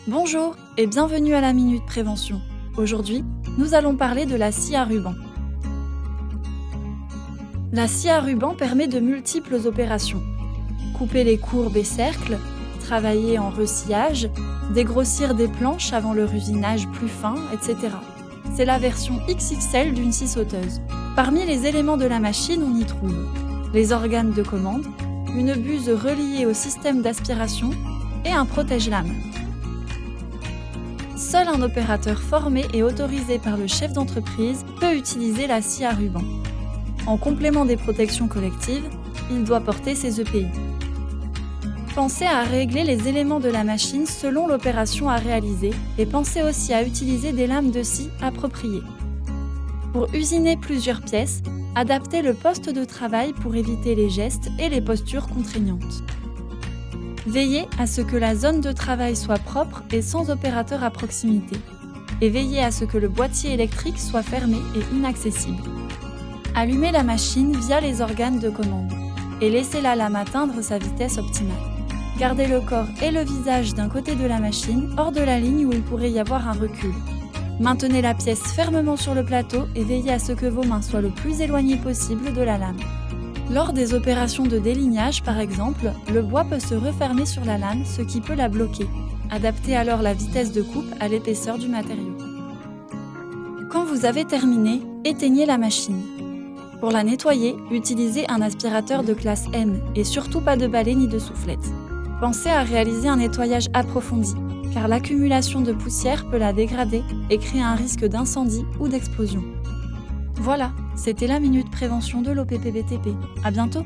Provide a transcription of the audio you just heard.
Bonjour et bienvenue à la Minute Prévention. Aujourd'hui, nous allons parler de la scie à ruban. La scie à ruban permet de multiples opérations. Couper les courbes et cercles, travailler en ressillage, dégrossir des planches avant leur usinage plus fin, etc. C'est la version XXL d'une scie sauteuse. Parmi les éléments de la machine, on y trouve les organes de commande, une buse reliée au système d'aspiration et un protège-lame. Seul un opérateur formé et autorisé par le chef d'entreprise peut utiliser la scie à ruban. En complément des protections collectives, il doit porter ses EPI. Pensez à régler les éléments de la machine selon l'opération à réaliser et pensez aussi à utiliser des lames de scie appropriées. Pour usiner plusieurs pièces, adaptez le poste de travail pour éviter les gestes et les postures contraignantes. Veillez à ce que la zone de travail soit propre et sans opérateur à proximité. Et veillez à ce que le boîtier électrique soit fermé et inaccessible. Allumez la machine via les organes de commande et laissez la lame atteindre sa vitesse optimale. Gardez le corps et le visage d'un côté de la machine hors de la ligne où il pourrait y avoir un recul. Maintenez la pièce fermement sur le plateau et veillez à ce que vos mains soient le plus éloignées possible de la lame. Lors des opérations de délignage, par exemple, le bois peut se refermer sur la lame, ce qui peut la bloquer. Adaptez alors la vitesse de coupe à l'épaisseur du matériau. Quand vous avez terminé, éteignez la machine. Pour la nettoyer, utilisez un aspirateur de classe M et surtout pas de balai ni de soufflette. Pensez à réaliser un nettoyage approfondi, car l'accumulation de poussière peut la dégrader et créer un risque d'incendie ou d'explosion. Voilà, c'était la Minute Prévention de l'OPPBTP. À bientôt!